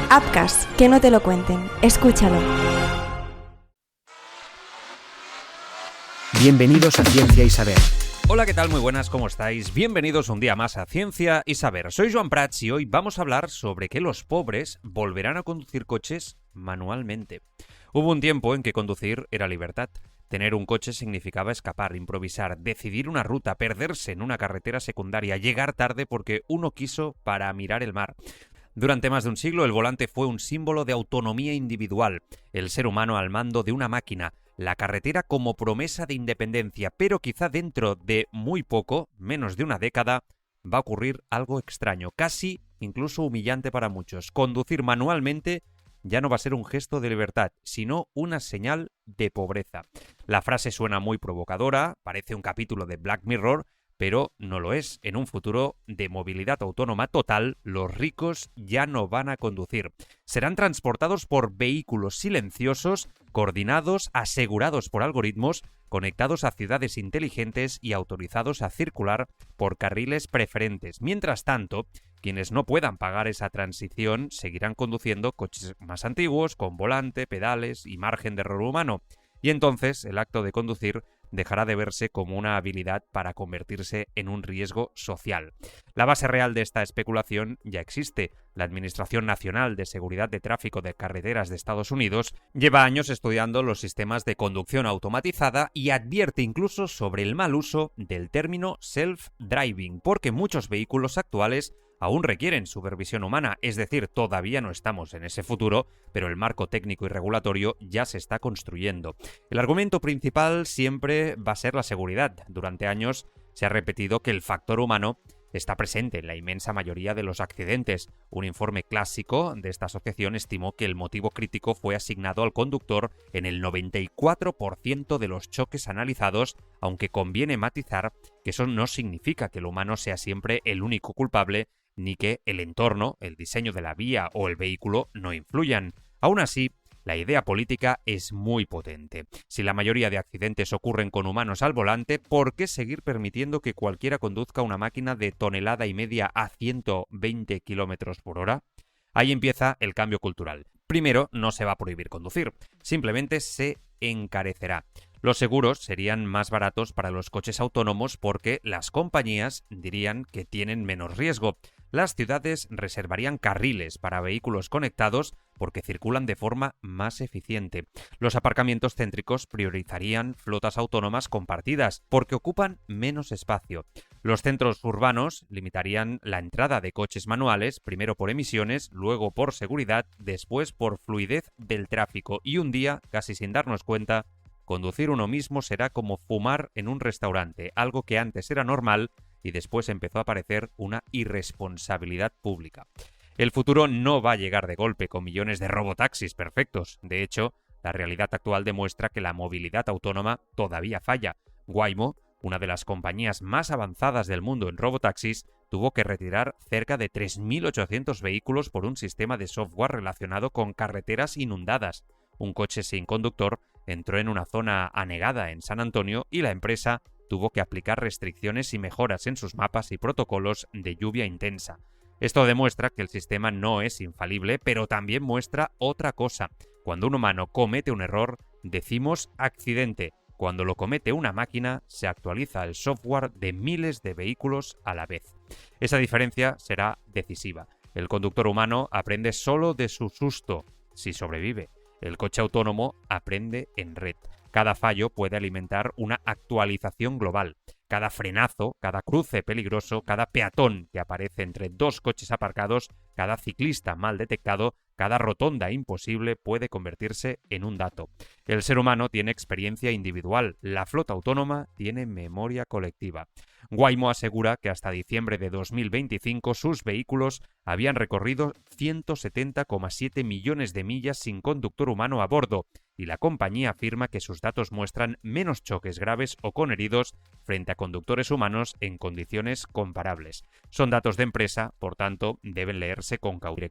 Apcas, que no te lo cuenten. Escúchalo. Bienvenidos a Ciencia y Saber. Hola, ¿qué tal? Muy buenas, ¿cómo estáis? Bienvenidos un día más a Ciencia y Saber. Soy Joan Prats y hoy vamos a hablar sobre que los pobres volverán a conducir coches manualmente. Hubo un tiempo en que conducir era libertad. Tener un coche significaba escapar, improvisar, decidir una ruta, perderse en una carretera secundaria, llegar tarde porque uno quiso para mirar el mar. Durante más de un siglo, el volante fue un símbolo de autonomía individual, el ser humano al mando de una máquina, la carretera como promesa de independencia, pero quizá dentro de muy poco, menos de una década, va a ocurrir algo extraño, casi incluso humillante para muchos. Conducir manualmente ya no va a ser un gesto de libertad, sino una señal de pobreza. La frase suena muy provocadora, parece un capítulo de Black Mirror, pero no lo es. En un futuro de movilidad autónoma total, los ricos ya no van a conducir. Serán transportados por vehículos silenciosos, coordinados, asegurados por algoritmos, conectados a ciudades inteligentes y autorizados a circular por carriles preferentes. Mientras tanto, quienes no puedan pagar esa transición seguirán conduciendo coches más antiguos, con volante, pedales y margen de error humano. Y entonces el acto de conducir dejará de verse como una habilidad para convertirse en un riesgo social. La base real de esta especulación ya existe. La Administración Nacional de Seguridad de Tráfico de Carreteras de Estados Unidos lleva años estudiando los sistemas de conducción automatizada y advierte incluso sobre el mal uso del término self-driving, porque muchos vehículos actuales aún requieren supervisión humana, es decir, todavía no estamos en ese futuro, pero el marco técnico y regulatorio ya se está construyendo. El argumento principal siempre va a ser la seguridad. Durante años se ha repetido que el factor humano está presente en la inmensa mayoría de los accidentes. Un informe clásico de esta asociación estimó que el motivo crítico fue asignado al conductor en el 94% de los choques analizados, aunque conviene matizar que eso no significa que el humano sea siempre el único culpable, ni que el entorno, el diseño de la vía o el vehículo no influyan. Aún así, la idea política es muy potente. Si la mayoría de accidentes ocurren con humanos al volante, ¿por qué seguir permitiendo que cualquiera conduzca una máquina de 1,5 toneladas a 120 km por hora? Ahí empieza el cambio cultural. Primero, no se va a prohibir conducir, simplemente se encarecerá. Los seguros serían más baratos para los coches autónomos porque las compañías dirían que tienen menos riesgo. Las ciudades reservarían carriles para vehículos conectados porque circulan de forma más eficiente. Los aparcamientos céntricos priorizarían flotas autónomas compartidas porque ocupan menos espacio. Los centros urbanos limitarían la entrada de coches manuales, primero por emisiones, luego por seguridad, después por fluidez del tráfico. Y un día, casi sin darnos cuenta, conducir uno mismo será como fumar en un restaurante, algo que antes era normal y después empezó a parecer una irresponsabilidad pública. El futuro no va a llegar de golpe con millones de robotaxis perfectos. De hecho, la realidad actual demuestra que la movilidad autónoma todavía falla. Waymo, una de las compañías más avanzadas del mundo en robotaxis, tuvo que retirar cerca de 3.800 vehículos por un sistema de software relacionado con carreteras inundadas. Un coche sin conductor entró en una zona anegada en San Antonio y la empresa tuvo que aplicar restricciones y mejoras en sus mapas y protocolos de lluvia intensa. Esto demuestra que el sistema no es infalible, pero también muestra otra cosa. Cuando un humano comete un error, decimos accidente. Cuando lo comete una máquina, se actualiza el software de miles de vehículos a la vez. Esa diferencia será decisiva. El conductor humano aprende solo de su susto, si sobrevive. El coche autónomo aprende en red. Cada fallo puede alimentar una actualización global. Cada frenazo, cada cruce peligroso, cada peatón que aparece entre dos coches aparcados, cada ciclista mal detectado, cada rotonda imposible puede convertirse en un dato. El ser humano tiene experiencia individual, la flota autónoma tiene memoria colectiva. Waymo asegura que hasta diciembre de 2025 sus vehículos habían recorrido 170,7 millones de millas sin conductor humano a bordo, y la compañía afirma que sus datos muestran menos choques graves o con heridos frente a conductores humanos en condiciones comparables. Son datos de empresa, por tanto, deben leerse con cautela.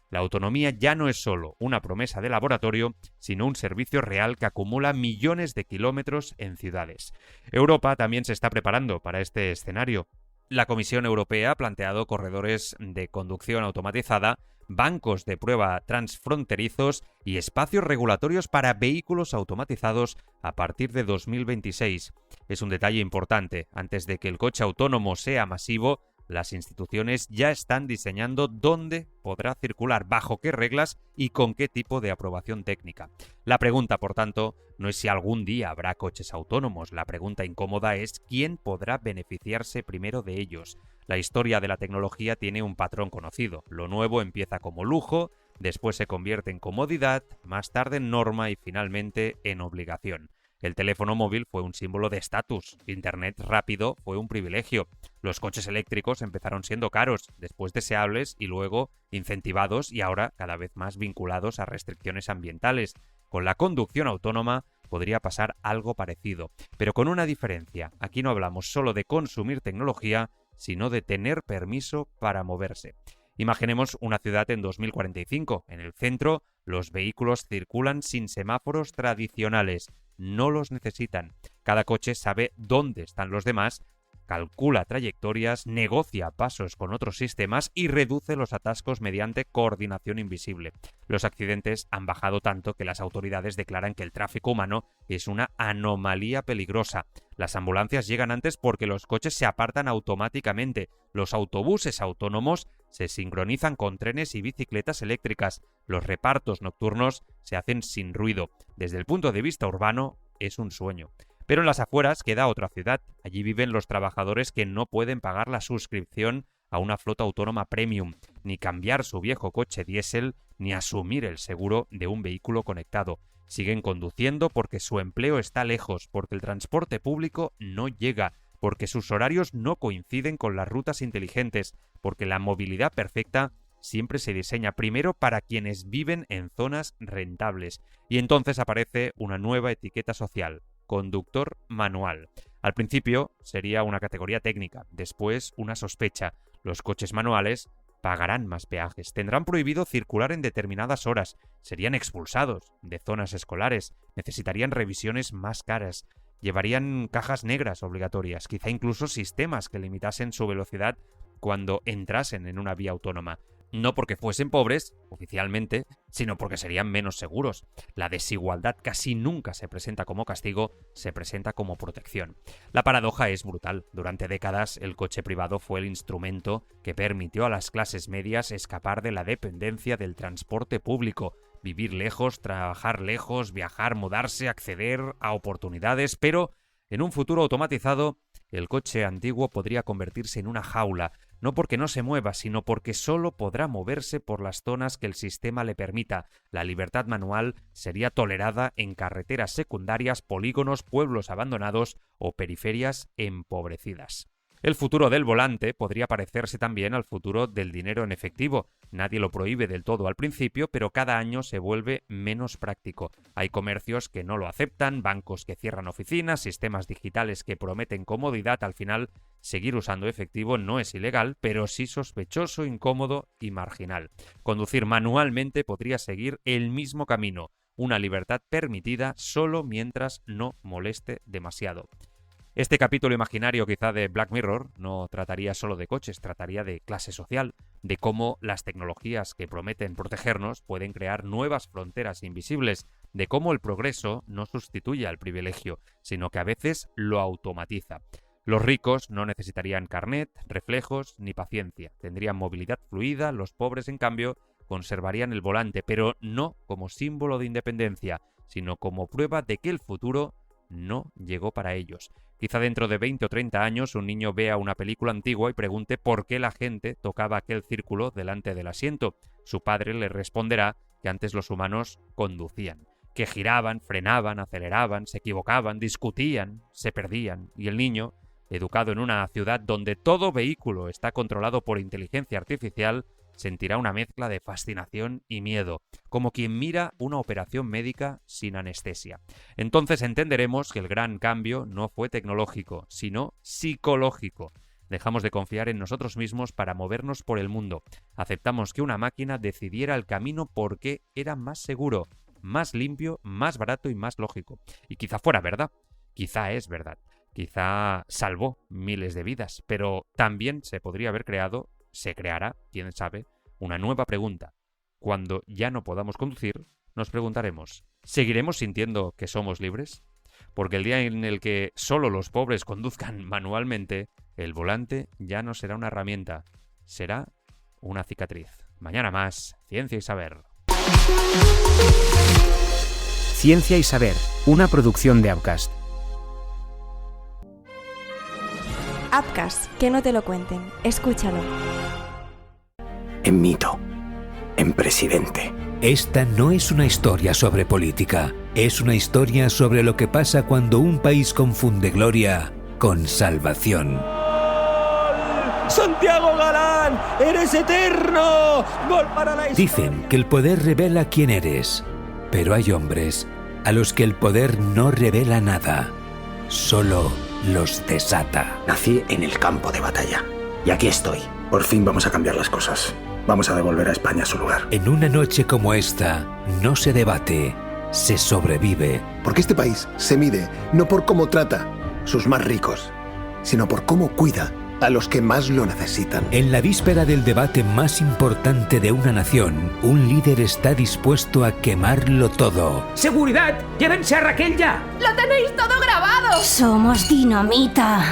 La autonomía ya no es solo una promesa de laboratorio, sino un servicio real que acumula millones de kilómetros en ciudades. Europa también se está preparando para este escenario. La Comisión Europea ha planteado corredores de conducción automatizada bancos de prueba transfronterizos y espacios regulatorios para vehículos automatizados a partir de 2026. Es un detalle importante. Antes de que el coche autónomo sea masivo, las instituciones ya están diseñando dónde podrá circular, bajo qué reglas y con qué tipo de aprobación técnica. La pregunta, por tanto, no es si algún día habrá coches autónomos. La pregunta incómoda es quién podrá beneficiarse primero de ellos. La historia de la tecnología tiene un patrón conocido. Lo nuevo empieza como lujo, después se convierte en comodidad, más tarde en norma y finalmente en obligación. El teléfono móvil fue un símbolo de estatus, Internet rápido fue un privilegio, los coches eléctricos empezaron siendo caros, después deseables y luego incentivados y ahora cada vez más vinculados a restricciones ambientales. Con la conducción autónoma podría pasar algo parecido, pero con una diferencia. Aquí no hablamos solo de consumir tecnología, sino de tener permiso para moverse. Imaginemos una ciudad en 2045. En el centro, los vehículos circulan sin semáforos tradicionales. No los necesitan. Cada coche sabe dónde están los demás, calcula trayectorias, negocia pasos con otros sistemas y reduce los atascos mediante coordinación invisible. Los accidentes han bajado tanto que las autoridades declaran que el tráfico humano es una anomalía peligrosa. Las ambulancias llegan antes porque los coches se apartan automáticamente. Los autobuses autónomos se sincronizan con trenes y bicicletas eléctricas. Los repartos nocturnos se hacen sin ruido. Desde el punto de vista urbano, es un sueño. Pero en las afueras queda otra ciudad. Allí viven los trabajadores que no pueden pagar la suscripción a una flota autónoma premium, ni cambiar su viejo coche diésel, ni asumir el seguro de un vehículo conectado. Siguen conduciendo porque su empleo está lejos, porque el transporte público no llega, porque sus horarios no coinciden con las rutas inteligentes, porque la movilidad perfecta siempre se diseña primero para quienes viven en zonas rentables. Y entonces aparece una nueva etiqueta social: conductor manual. Al principio sería una categoría técnica, después una sospecha. Los coches manuales pagarán más peajes, tendrán prohibido circular en determinadas horas, serían expulsados de zonas escolares, necesitarían revisiones más caras, llevarían cajas negras obligatorias, quizá incluso sistemas que limitasen su velocidad cuando entrasen en una vía autónoma. No porque fuesen pobres, oficialmente, sino porque serían menos seguros. La desigualdad casi nunca se presenta como castigo, se presenta como protección. La paradoja es brutal. Durante décadas, el coche privado fue el instrumento que permitió a las clases medias escapar de la dependencia del transporte público, vivir lejos, trabajar lejos, viajar, mudarse, acceder a oportunidades, pero en un futuro automatizado, el coche antiguo podría convertirse en una jaula, no porque no se mueva, sino porque solo podrá moverse por las zonas que el sistema le permita. La libertad manual sería tolerada en carreteras secundarias, polígonos, pueblos abandonados o periferias empobrecidas. El futuro del volante podría parecerse también al futuro del dinero en efectivo. Nadie lo prohíbe del todo al principio, pero cada año se vuelve menos práctico. Hay comercios que no lo aceptan, bancos que cierran oficinas, sistemas digitales que prometen comodidad. Al final, seguir usando efectivo no es ilegal, pero sí sospechoso, incómodo y marginal. Conducir manualmente podría seguir el mismo camino, una libertad permitida solo mientras no moleste demasiado. Este capítulo imaginario quizá de Black Mirror no trataría solo de coches, trataría de clase social, de cómo las tecnologías que prometen protegernos pueden crear nuevas fronteras invisibles, de cómo el progreso no sustituye al privilegio, sino que a veces lo automatiza. Los ricos no necesitarían carnet, reflejos ni paciencia, tendrían movilidad fluida, los pobres en cambio conservarían el volante, pero no como símbolo de independencia, sino como prueba de que el futuro no llegó para ellos. Quizá dentro de 20 o 30 años un niño vea una película antigua y pregunte por qué la gente tocaba aquel círculo delante del asiento. Su padre le responderá que antes los humanos conducían, que giraban, frenaban, aceleraban, se equivocaban, discutían, se perdían, y el niño, educado en una ciudad donde todo vehículo está controlado por inteligencia artificial, sentirá una mezcla de fascinación y miedo, como quien mira una operación médica sin anestesia. Entonces entenderemos que el gran cambio no fue tecnológico, sino psicológico. Dejamos de confiar en nosotros mismos para movernos por el mundo. Aceptamos que una máquina decidiera el camino porque era más seguro, más limpio, más barato y más lógico. Y quizá fuera verdad, quizá es verdad, quizá salvó miles de vidas, pero también se podría haber creado, se creará, quién sabe, una nueva pregunta. cuando ya no podamos conducir, nos preguntaremos, ¿seguiremos sintiendo que somos libres? Porque el día en el que solo los pobres conduzcan manualmente, el volante ya no será una herramienta, será una cicatriz. Mañana más, Ciencia y Saber. Ciencia y Saber, una producción de Upcast. Upcast, que no te lo cuenten. Escúchalo. En mito, en presidente. Esta no es una historia sobre política, es una historia sobre lo que pasa cuando un país confunde gloria con salvación. ¡Santiago Galán! ¡Eres eterno! ¡Gol para la historia! Dicen que el poder revela quién eres, pero hay hombres a los que el poder no revela nada, solo los desata. Nací en el campo de batalla y aquí estoy. Por fin vamos a cambiar las cosas. Vamos a devolver a España su lugar. En una noche como esta, no se debate, se sobrevive. Porque este país se mide no por cómo trata sus más ricos, sino por cómo cuida a los que más lo necesitan. En la víspera del debate más importante de una nación, un líder está dispuesto a quemarlo todo. ¡Seguridad! ¡Llévense a Raquel ya! ¡Lo tenéis todo grabado! Somos dinamita.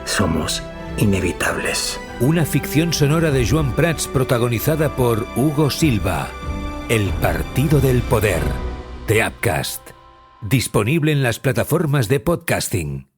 Somos inevitables. Una ficción sonora de Joan Prats protagonizada por Hugo Silva. El Partido del Poder, de Upcast. Disponible en las plataformas de podcasting.